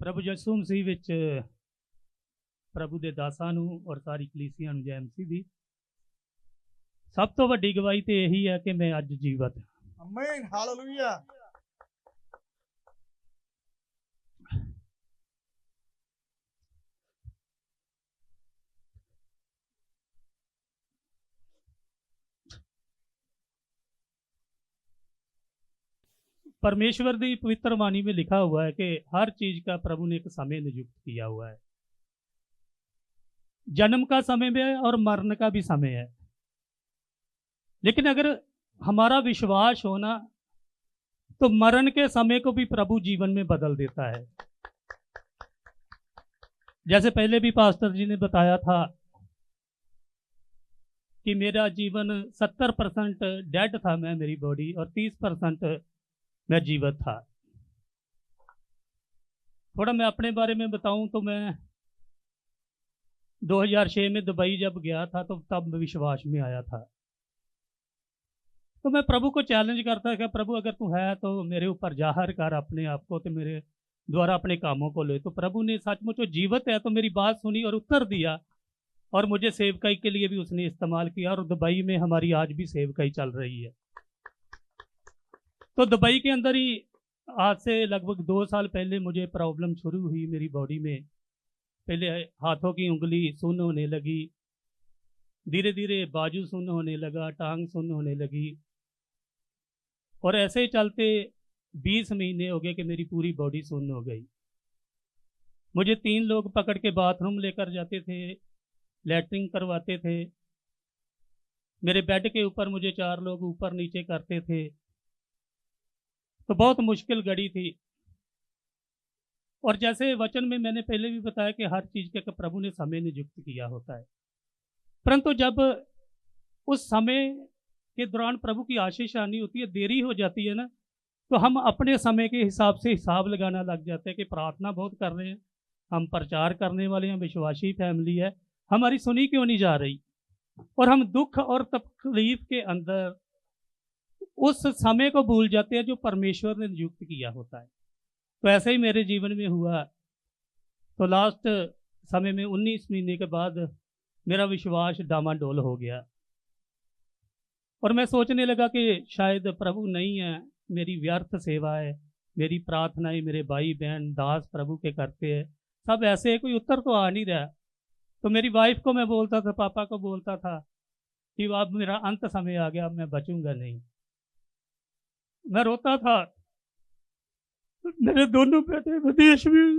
प्रभु यीशु मसीह ਵਿੱਚ ਪ੍ਰਭੂ ਦੇ ਦਾਸਾਂ ਨੂੰ ਔਰ ਸਾਰੀ ਕਲੀਸਿਆ ਨੂੰ ਜੈ ਮਸੀਹ ਦੀ। ਸਭ ਤੋਂ ਵੱਡੀ ਗਵਾਹੀ ਤੇ ਇਹੀ ਹੈ ਕਿ ਮੈਂ ਅੱਜ ਜੀਵਤ ਹਾਂ। Amen. Hallelujah. परमेश्वर की पवित्र वाणी में लिखा हुआ है कि हर चीज का प्रभु ने एक समय नियुक्त किया हुआ है। जन्म का समय भी है और मरण का भी समय है। लेकिन अगर हमारा विश्वास होना तो मरण के समय को भी प्रभु जीवन में बदल देता है। जैसे पहले भी पास्टर जी ने बताया था कि मेरा जीवन 70% डेड था, मैं मेरी बॉडी, और 30% मैं जीवित था। थोड़ा मैं अपने बारे में बताऊं तो मैं 2006 में दुबई जब गया था तो तब विश्वास में आया था। तो मैं प्रभु को चैलेंज करता कि प्रभु अगर तू है तो मेरे ऊपर जाहिर कर अपने आप को, तो मेरे द्वारा अपने कामों को ले। तो प्रभु ने सचमुच वो जीवित है तो मेरी बात सुनी और उत्तर दिया, और मुझे सेवकाई के लिए भी उसने इस्तेमाल किया, और दुबई में हमारी आज भी सेवकाई चल रही है। तो दुबई के अंदर ही आज से लगभग 2 साल पहले मुझे प्रॉब्लम शुरू हुई मेरी बॉडी में। पहले हाथों की उंगली सुन्न होने लगी, धीरे धीरे बाजू सुन्न होने लगा, टांग सुन्न होने लगी, और ऐसे ही चलते 20 महीने हो गए कि मेरी पूरी बॉडी सुन्न हो गई। मुझे 3 लोग पकड़ के बाथरूम लेकर जाते थे, लैट्रिन करवाते थे। मेरे बेड के ऊपर मुझे 4 लोग ऊपर नीचे करते थे। तो बहुत मुश्किल घड़ी थी। और जैसे वचन में मैंने पहले भी बताया कि हर चीज़ के प्रभु ने समय नियुक्त किया होता है, परंतु जब उस समय के दौरान प्रभु की आशीष आनी होती है, देरी हो जाती है ना, तो हम अपने समय के हिसाब से हिसाब लगाना लग जाते हैं कि प्रार्थना बहुत कर रहे हैं, हम प्रचार करने वाले हैं, विश्वासी फैमिली है, हमारी सुनी क्यों नहीं जा रही। और हम दुख और तकलीफ के अंदर उस समय को भूल जाते हैं जो परमेश्वर ने नियुक्त किया होता है। तो ऐसे ही मेरे जीवन में हुआ। तो लास्ट समय में 19 महीने के बाद मेरा विश्वास डामाडोल हो गया, और मैं सोचने लगा कि शायद प्रभु नहीं है, मेरी व्यर्थ सेवा है, मेरी प्रार्थनाएं मेरे भाई बहन दास प्रभु के करते हैं, सब ऐसे, कोई उत्तर तो आ नहीं रहा। तो मेरी वाइफ को मैं बोलता था, पापा को बोलता था कि अब मेरा अंत समय आ गया, अब मैं बचूंगा नहीं। मैं रोता था। मेरे दोनों बेटे विदेश में,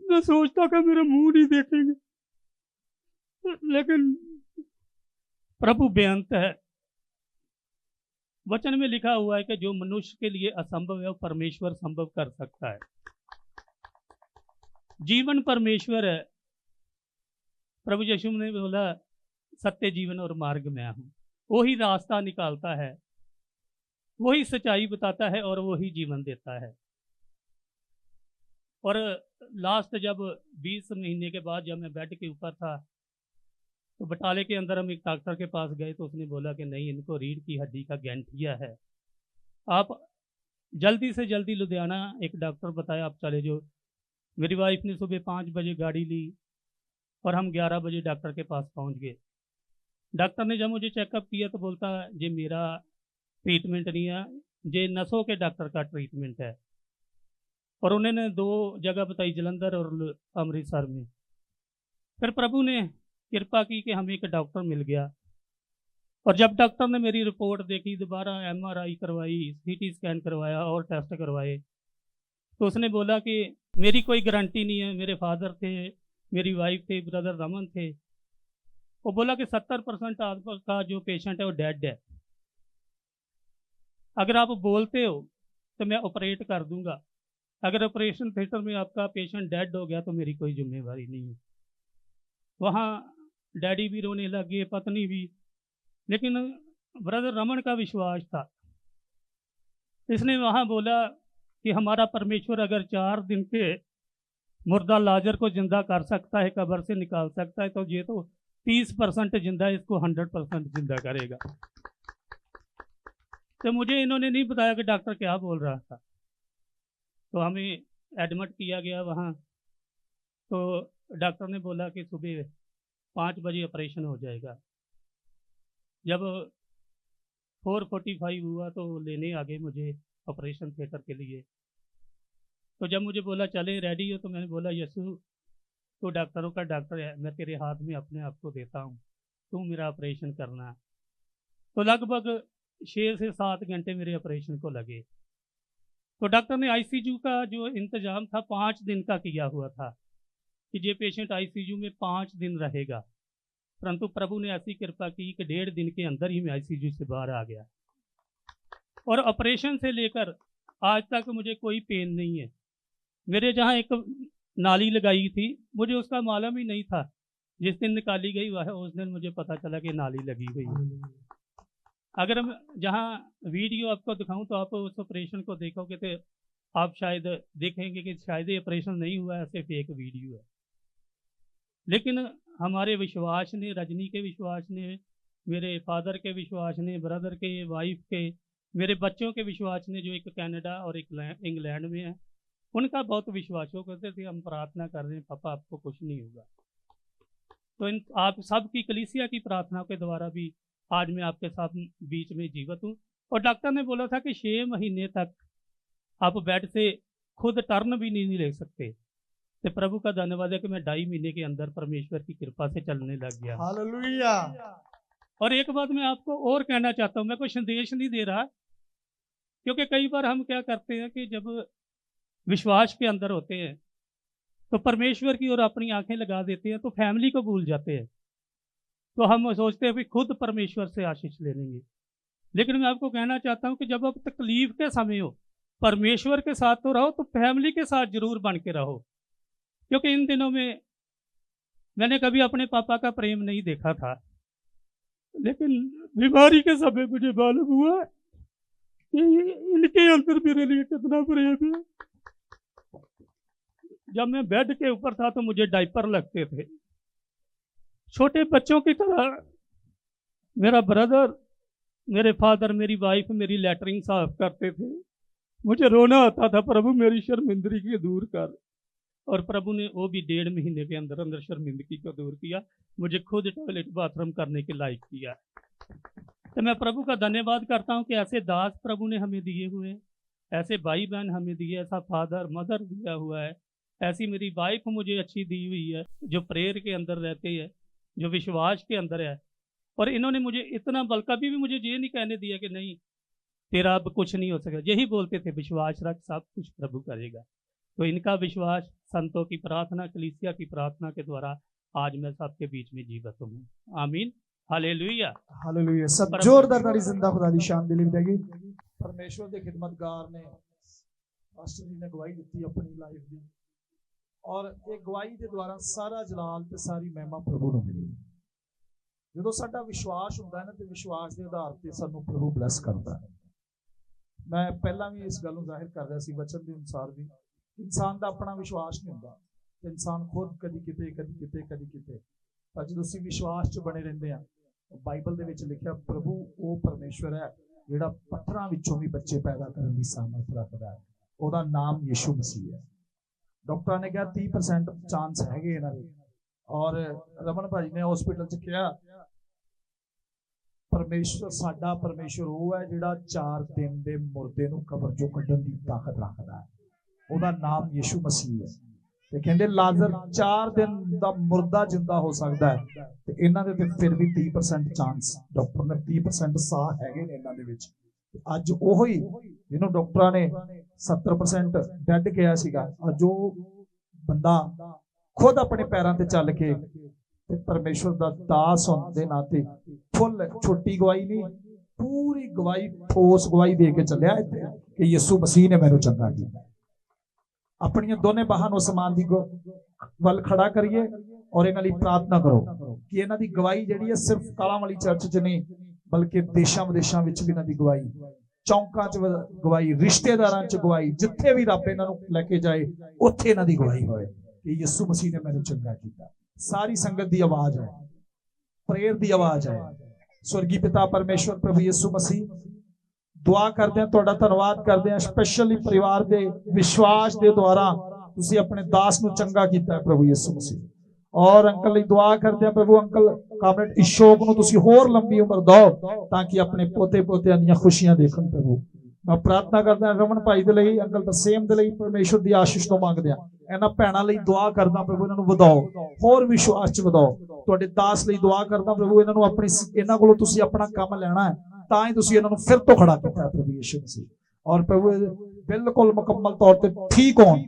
मैं सोचता था मेरा मुंह नहीं देखेंगे, लेकिन प्रभु बेअंत है। वचन में लिखा हुआ है कि जो मनुष्य के लिए असंभव है वो परमेश्वर संभव कर सकता है। जीवन परमेश्वर है। प्रभु यीशु ने बोला सत्य जीवन और मार्ग मैं हूं। वही रास्ता निकालता है, वही सच्चाई बताता है, और वही जीवन देता है। और लास्ट जब 20 महीने के बाद जब मैं बेड के ऊपर था, तो बटाले के अंदर हम एक डॉक्टर के पास गए। तो उसने बोला कि नहीं, इनको रीढ़ की हड्डी का गैंठिया है, आप जल्दी से जल्दी लुधियाना, एक डॉक्टर बताया, आप चले जाओ। मेरी वाइफ ने सुबह 5 बजे गाड़ी ली और हम 11 बजे डॉक्टर के पास पहुंच गए। डॉक्टर ने जब मुझे चेकअप किया तो बोलता ये मेरा ट्रीटमेंट नहीं है, ये नसों के डॉक्टर का ट्रीटमेंट है। और उन्होंने 2 जगह बताई, जलंधर और अमृतसर में। फिर प्रभु ने कृपा की कि हमें एक डॉक्टर मिल गया। और जब डॉक्टर ने मेरी रिपोर्ट देखी, दोबारा MRI करवाई, CT स्कैन करवाया और टेस्ट करवाए, तो उसने बोला कि मेरी कोई गारंटी नहीं है। मेरे फादर थे, मेरी वाइफ थे, ब्रदर रमन थे। वो बोला कि 70% आसपास का जो पेशेंट है वो डेड है। अगर आप बोलते हो तो मैं ऑपरेट कर दूंगा, अगर ऑपरेशन थिएटर में आपका पेशेंट डेड हो गया तो मेरी कोई जिम्मेवारी नहीं है। वहाँ डैडी भी रोने लग गए, पत्नी भी। लेकिन ब्रदर रमन का विश्वास था। इसने वहाँ बोला कि हमारा परमेश्वर अगर 4 दिन के मुर्दा लाजर को जिंदा कर सकता है, कब्र से निकाल सकता है, तो ये तो 30% जिंदा है, इसको 100% जिंदा करेगा। तो मुझे इन्होंने नहीं बताया कि डॉक्टर क्या बोल रहा था। तो हमें एडमिट किया गया वहाँ, तो डॉक्टर ने बोला कि सुबह 5 बजे ऑपरेशन हो जाएगा। जब 4:45 हुआ तो लेने आ गए मुझे ऑपरेशन थिएटर के लिए। तो जब मुझे बोला चले रेडी हो, तो मैंने बोला यीशु तो डॉक्टरों का डॉक्टर है, मैं तेरे हाथ में अपने आप को देता हूँ, तू मेरा ऑपरेशन करना। तो लगभग 6 से 7 घंटे मेरे ऑपरेशन को लगे। तो डॉक्टर ने आईसीयू का जो इंतज़ाम था 5 दिन का किया हुआ था कि ये पेशेंट आईसीयू में 5 दिन रहेगा, परंतु प्रभु ने ऐसी कृपा की कि 1.5 दिन के अंदर ही मैं आईसीयू से बाहर आ गया। और ऑपरेशन से लेकर आज तक मुझे कोई पेन नहीं है। मेरे जहाँ एक नाली लगाई थी, मुझे उसका मालूम ही नहीं था। जिस दिन निकाली गई वह उस दिन मुझे पता चला कि नाली लगी हुई है। अगर मैं जहाँ वीडियो आपको दिखाऊं तो आप उस ऑपरेशन को देखोगे तो आप शायद देखेंगे कि शायद ये ऑपरेशन नहीं हुआ है, ऐसे फेक वीडियो है। लेकिन हमारे विश्वास ने, रजनी के विश्वास ने, मेरे फादर के विश्वास ने, ब्रदर के, वाइफ के, मेरे बच्चों के विश्वास ने, जो एक कनाडा और एक इंग्लैंड में है, उनका बहुत विश्वास हो करते थे। हम प्रार्थना कर रहे हैं पापा आपको कुछ नहीं होगा। तो इन आप सबकी कलीसिया की प्रार्थना के द्वारा भी आज मैं आपके साथ बीच में जीवित हूँ। और डॉक्टर ने बोला था कि 6 महीने तक आप बेड से खुद टर्न भी नहीं ले सकते। तो प्रभु का धन्यवाद है कि मैं 2.5 महीने के अंदर परमेश्वर की कृपा से चलने लग गया। हालेलुया। और एक बात मैं आपको और कहना चाहता हूँ, मैं कोई संदेश नहीं दे रहा, क्योंकि कई बार हम क्या करते हैं कि जब विश्वास के अंदर होते हैं तो परमेश्वर की ओर अपनी आंखें लगा देते हैं, तो फैमिली को भूल जाते हैं। तो हम सोचते हैं कि खुद परमेश्वर से आशीष ले लेंगे। लेकिन मैं आपको कहना चाहता हूं कि जब आप तकलीफ के समय हो, परमेश्वर के साथ तो रहो, तो फैमिली के साथ जरूर बन के रहो। क्योंकि इन दिनों में मैंने कभी अपने पापा का प्रेम नहीं देखा था, लेकिन बीमारी के समय मुझे मालूम हुआ कि इनके अंदर मेरे लिए कितना प्रेम है। जब मैं बेड के ऊपर था तो मुझे डायपर लगते थे, छोटे बच्चों की तरह। मेरा ब्रदर, मेरे फादर, मेरी वाइफ मेरी लैटरिन साफ करते थे। मुझे रोना आता था, प्रभु मेरी शर्मिंदगी दूर कर। और प्रभु ने वो भी 1.5 महीने के अंदर अंदर शर्मिंदगी को दूर किया, मुझे खुद टॉयलेट बाथरूम करने के लायक किया। तो मैं प्रभु का धन्यवाद करता हूँ कि ऐसे दास प्रभु ने हमें दिए हुए हैं, ऐसे भाई बहन हमें दिए, ऐसा फादर मदर दिया हुआ है, ऐसी मेरी वाइफ मुझे अच्छी दी हुई है, जो प्रेयर के अंदर रहते हैं, जो विश्वास के अंदर है। और इन्होंने मुझे इतना बल, कभी भी मुझे ये नहीं कहने दिया कि नहीं तेरा अब कुछ नहीं हो सकेगा। यही बोलते थे विश्वास रख, सब कुछ प्रभु करेगा। तो इनका विश्वास, संतों की प्रार्थना, कलीसिया की प्रार्थना के द्वारा आज मैं सबके बीच में जीवित हूँ। आमीन, हालेलुया, हालेलुया। सब जोरदार ताली जिंदा खुदा दी शान दिली जाएगी। परमेश्वर के खिदमतगार ने, पास्टर जी ने गवाही दी अपनी लाइफ दी, और ये गवाही के द्वारा सारा जलाल ते सारी महिमा प्रभु ਨੂੰ ਮਿਲੀ। ਜਦੋਂ ਸਾਡਾ ਵਿਸ਼ਵਾਸ ਹੁੰਦਾ ਹੈ ਨਾ, ਤੇ ਵਿਸ਼ਵਾਸ ਦੇ ਆਧਾਰ ਤੇ ਸਾਨੂੰ ਪ੍ਰਭੂ ਬਲੈਸ ਕਰਦਾ ਹੈ। ਮੈਂ ਪਹਿਲਾਂ ਵੀ ਇਸ ਗੱਲ ਨੂੰ ਜ਼ਾਹਿਰ ਕਰ ਰਿਹਾ ਸੀ ਵਚਨ ਦੇ ਅਨੁਸਾਰ ਵੀ, ਇਨਸਾਨ ਦਾ ਆਪਣਾ ਵਿਸ਼ਵਾਸ ਨਹੀਂ ਹੁੰਦਾ, ਤੇ ਇਨਸਾਨ ਖੁਦ ਕਦੀ ਕਿਤੇ ਪਰ ਜਦੋਂ ਅਸੀਂ ਵਿਸ਼ਵਾਸ 'ਚ ਬਣੇ ਰਹਿੰਦੇ ਆ, ਬਾਈਬਲ ਦੇ ਵਿੱਚ ਲਿਖਿਆ ਪ੍ਰਭੂ ਉਹ ਪਰਮੇਸ਼ਵਰ ਹੈ ਜਿਹੜਾ ਪੱਥਰਾਂ ਵਿੱਚੋਂ ਵੀ ਬੱਚੇ ਪੈਦਾ ਕਰਨ ਦੀ ਸਾਮਰਥ ਰੱਖਦਾ ਹੈ। ਉਹਦਾ ਨਾਮ ਯਿਸੂ ਮਸੀਹ ਹੈ। ਡਾਕਟਰਾਂ ਨੇ ਕਿਹਾ 30% ਚਾਂਸ ਹੈਗੇ ਇਹਨਾਂ ਦੇ, ਔਰ ਰਮਨ ਭਾਜੀ ਨੇ ਹਸਪੀਟਲ 'ਚ ਕਿਹਾ ਪਰਮੇਸ਼ਵਰ, ਸਾਡਾ ਪਰਮੇਸ਼ਵਰ ਉਹ ਹੈ ਜਿਹੜਾ 4 ਦਿਨ ਦੇ ਮੁਰਦੇ ਨੂੰ ਕਬਰ 'ਚੋਂ ਕੱਢਣ ਦੀ ਤਾਕਤ ਰੱਖਦਾ ਹੈ। ਉਹਦਾ ਨਾਮ ਯਿਸੂ ਮਸੀਹ ਹੈ। ਤੇ ਕਹਿੰਦੇ ਲਾਜ਼ਰ 4 ਦਿਨ ਦਾ ਮੁਰਦਾ ਜਿੰਦਾ ਹੋ ਸਕਦਾ ਹੈ, ਤੇ ਇਹਨਾਂ ਦੇ ਤੇ ਫਿਰ ਵੀ 30% ਚਾਂਸ, ਡਾਕਟਰ ਨੇ 30% ਸਾਹ ਹੈਗੇ ਨੇ ਇਹਨਾਂ ਦੇ ਵਿੱਚ। ਅੱਜ ਉਹ ਹੀ ਜਿਹਨੂੰ ਡਾਕਟਰਾਂ ਨੇ 70% ਡੈਡ ਕਿਹਾ ਸੀਗਾ, ਅੱਜ ਉਹ ਬੰਦਾ ਖੁਦ ਆਪਣੇ ਪੈਰਾਂ ਤੇ ਚੱਲ ਕੇ ਤੇ ਪਰਮੇਸ਼ਵਰ ਦਾ ਦਾਸ ਹੋਣ ਦੇ ਨਾਤੇ ਫੁੱਲ, ਛੋਟੀ ਗਵਾਹੀ ਨਹੀਂ, ਪੂਰੀ ਗਵਾਹੀ, ਠੋਸ ਗਵਾਹੀ ਦੇ ਕੇ ਚੱਲਿਆ ਇੱਥੇ ਕਿ ਯਿਸੂ ਮਸੀਹ ਨੇ ਮੈਨੂੰ ਚੰਗਾ ਕੀਤਾ। ਆਪਣੀਆਂ ਦੋਨੇ ਬਾਹਾਂ ਨੂੰ ਅਸਮਾਨ ਦੀ ਵੱਲ ਖੜਾ ਕਰੀਏ ਔਰ ਇਹਨਾਂ ਲਈ ਪ੍ਰਾਰਥਨਾ ਕਰੋ ਕਿ ਇਹਨਾਂ ਦੀ ਗਵਾਹੀ ਜਿਹੜੀ ਹੈ ਸਿਰਫ ਕਾਲਾਂ ਵਾਲੀ ਚਰਚ 'ਚ ਨਹੀਂ, ਬਲਕਿ ਦੇਸ਼ਾਂ ਵਿਦੇਸ਼ਾਂ ਵਿੱਚ ਵੀ ਇਹਨਾਂ ਦੀ ਗਵਾਹੀ, ਚੌਂਕਾਂ 'ਚ ਗਵਾਹੀ, ਰਿਸ਼ਤੇਦਾਰਾਂ 'ਚ ਗਵਾਹੀ, ਜਿੱਥੇ ਵੀ ਰੱਬ ਇਹਨਾਂ ਨੂੰ ਲੈ ਕੇ ਜਾਏ ਉੱਥੇ ਇਹਨਾਂ ਦੀ ਗਵਾਹੀ ਹੋਏ ਕਿ ਯਿਸੂ ਮਸੀਹ ਨੇ ਮੈਨੂੰ ਚੰਗਾ ਕੀਤਾ। ਸਾਰੀ ਸੰਗਤ ਦੀ ਆਵਾਜ਼ ਹੈ, ਪ੍ਰੇਅਰ ਦੀ ਆਵਾਜ਼ ਹੈ। स्वर्गीय पिता परमेश्वर प्रभु यीशु मसीह, ਦੁਆ ਕਰਦੇ ਹਾਂ, ਤੁਹਾਡਾ ਧੰਨਵਾਦ ਕਰਦੇ ਹਾਂ ਸਪੈਸ਼ਲੀ ਪਰਿਵਾਰ ਦੇ ਵਿਸ਼ਵਾਸ ਦੇ ਦੁਆਰਾ ਤੁਸੀਂ ਆਪਣੇ ਦਾਸ ਨੂੰ ਚੰਗਾ ਕੀਤਾ ਹੈ ਪ੍ਰਭੂ ਯਿਸੂ ਮਸੀਹ। ਔਰ ਅੰਕਲ ਲਈ ਦੁਆ ਕਰਦੇ ਹਾਂ ਪ੍ਰਭੂ, ਅੰਕਲ ਕਾਮਰੇਡ ਇਸ਼ੋਕ ਨੂੰ ਤੁਸੀਂ ਹੋਰ ਲੰਬੀ ਉਮਰ ਦਿਓ ਤਾਂ ਕਿ ਆਪਣੇ ਪੋਤੇ ਪੋਤਿਆਂ ਦੀਆਂ ਖੁਸ਼ੀਆਂ ਦੇਖਣ ਪ੍ਰਭੂ। ਮੈਂ ਪ੍ਰਾਰਥਨਾ ਕਰਦਾ ਰਮਨ ਭਾਈ ਦੇ ਲਈ, ਅੰਕਲ ਤਰਸੇਮ ਦੇ ਲਈ ਪਰਮੇਸ਼ਵਰ ਦੀ ਆਸ਼ੀਸ਼ ਤੋਂ ਮੰਗਦੇ ਹਾਂ। ਇਹਨਾਂ ਭੈਣਾਂ ਲਈ ਦੁਆ ਕਰਦਾ ਪ੍ਰਭੂ, ਇਹਨਾਂ ਨੂੰ ਵਧਾਓ, ਹੋਰ ਵਿਸ਼ਵਾਸ ਚ ਵਧਾਓ। ਤੁਹਾਡੇ ਦਾਸ ਲਈ ਦੁਆ ਕਰਦਾ ਪ੍ਰਭੂ, ਇਹਨਾਂ ਨੂੰ ਆਪਣੀ ਇਹਨਾਂ ਕੋਲੋਂ ਤੁਸੀਂ ਆਪਣਾ ਕੰਮ ਲੈਣਾ ਹੈ, ਤਾਂ ਹੀ ਤੁਸੀਂ ਇਹਨਾਂ ਨੂੰ ਫਿਰ ਤੋਂ ਖੜਾ ਕੀਤਾ ਪ੍ਰਭੂ ਯਿਸੂ ਮਸੀਹ। ਔਰ ਪ੍ਰਭੂ ਬਿਲਕੁਲ ਮੁਕੰਮਲ ਤੌਰ ਤੇ ਠੀਕ ਹੋਣ,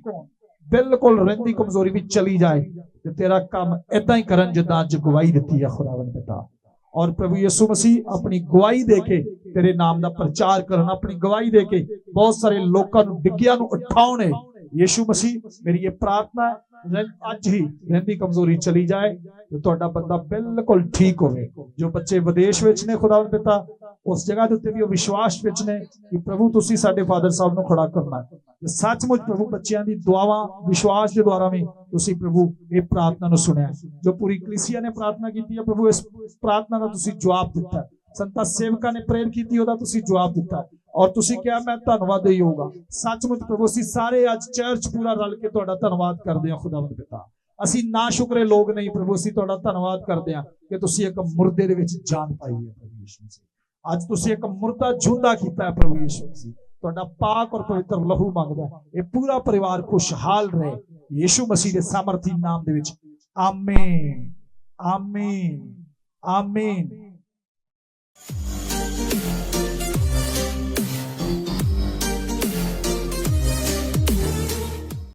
ਬਿਲਕੁਲ ਰਹਿੰਦੀ ਕਮਜ਼ੋਰੀ ਵੀ ਚਲੀ ਜਾਏ ਤੇ ਤੇਰਾ ਕੰਮ ਏਦਾਂ ਹੀ ਕਰਨ ਜਿੱਦਾਂ ਅੱਜ ਗਵਾਹੀ ਦਿੱਤੀ ਹੈ ਖੁਦਾਵੰਦ ਪਿਤਾ। ਔਰ ਪ੍ਰਭੂ ਯਿਸੂ ਮਸੀਹ ਆਪਣੀ ਗਵਾਹੀ ਦੇ ਕੇ ਤੇਰੇ ਨਾਮ ਦਾ ਪ੍ਰਚਾਰ ਕਰਨ, ਆਪਣੀ ਗਵਾਹੀ ਦੇ ਕੇ ਬਹੁਤ ਸਾਰੇ ਲੋਕਾਂ ਨੂੰ ਡਿੱਗਿਆਂ ਨੂੰ ਉਠਾਉਣੇ। ਯਿਸੂ ਮਸੀਹ ਮੇਰੀ ਇਹ ਪ੍ਰਾਰਥਨਾ ਹੈ, ਅੱਜ ਹੀ ਰਹਿੰਦੀ ਕਮਜ਼ੋਰੀ ਚਲੀ ਜਾਏ ਤੇ ਤੁਹਾਡਾ ਬੰਦਾ ਬਿਲਕੁਲ ਠੀਕ ਹੋਵੇ। ਜੋ ਬੱਚੇ ਵਿਦੇਸ਼ ਵਿੱਚ ਨੇ ਖੁਦਾਵੰਦ ਪਿਤਾ, ਉਸ ਜਗ੍ਹਾ ਦੇ ਉੱਤੇ ਵੀ ਉਹ ਵਿਸ਼ਵਾਸ ਵਿੱਚ ਨੇ ਕਿ ਪ੍ਰਭੂ ਤੁਸੀਂ ਸਾਡੇ ਫਾਦਰ ਸਾਹਿਬ ਨੂੰ ਖੜਾ ਕਰਨਾ ਹੈ। ਸੱਚਮੁੱਚ ਪ੍ਰਭੂ ਬੱਚਿਆਂ ਦੀ ਦੁਆਵਾਂ ਵਿਸ਼ਵਾਸ ਦੇ ਦੁਆਰਾ ਵੀ ਤੁਸੀਂ ਪ੍ਰਭੂ ਇਹ ਪ੍ਰਾਰਥਨਾ ਨੂੰ ਸੁਣਿਆ। ਜੋ ਪੂਰੀ ਕਲੀਸਿਆ ਨੇ ਪ੍ਰਾਰਥਨਾ ਕੀਤੀ ਹੈ ਪ੍ਰਭੂ, ਇਸ ਪ੍ਰਾਰਥਨਾ ਦਾ ਤੁਸੀਂ ਜਵਾਬ ਦਿੱਤਾ। ਸੰਤਾਂ ਸੇਵਕਾਂ ਨੇ ਪ੍ਰੇਰ ਕੀਤੀ, ਉਹਦਾ ਤੁਸੀਂ ਜਵਾਬ ਦਿੱਤਾ। ਔਰ ਤੁਸੀਂ ਕਿਹਾ ਮੈਂ ਧੰਨਵਾਦ ਹੀ ਹੋਊਗਾ। ਸੱਚਮੁੱਚ ਪ੍ਰਭੂ ਅਸੀਂ ਸਾਰੇ ਅੱਜ ਚਰਚ ਪੂਰਾ ਰਲ ਕੇ ਤੁਹਾਡਾ ਧੰਨਵਾਦ ਕਰਦੇ ਹਾਂ ਖੁਦਾਵੰਦ ਪਿਤਾ। ਅਸੀਂ ਨਾ ਸ਼ੁਕਰੇ ਲੋਕ ਨਹੀਂ ਪ੍ਰਭੂ, ਅਸੀਂ ਤੁਹਾਡਾ ਧੰਨਵਾਦ ਕਰਦੇ ਹਾਂ ਕਿ ਤੁਸੀਂ ਇੱਕ ਮੁਰਦੇ ਦੇ ਵਿੱਚ ਜਾਨ ਪਾਈ ਹੈ ਪ੍ਰਭੂ ਯਿਸੂ ਮਸੀਹ। ਅੱਜ ਤੁਸੀਂ ਇੱਕ ਮੁਰਦਾ ਜਿਉਂਦਾ ਕੀਤਾ ਹੈ ਪ੍ਰਭੂ ਯਿਸੂ ਮਸੀਹ। ਤੁਹਾਡਾ ਪਾਕ ਔਰ ਪਵਿੱਤਰ ਲਹੂ ਮੰਗਦਾ ਇਹ ਪੂਰਾ ਪਰਿਵਾਰ ਖੁਸ਼ਹਾਲ ਰਹੇ ਯਿਸੂ ਮਸੀਹ ਦੇ ਸਾਮਰਥੀ ਨਾਮ ਦੇ ਵਿੱਚ। ਆਮੀਨ, ਆਮੀਨ, ਆਮੀਨ।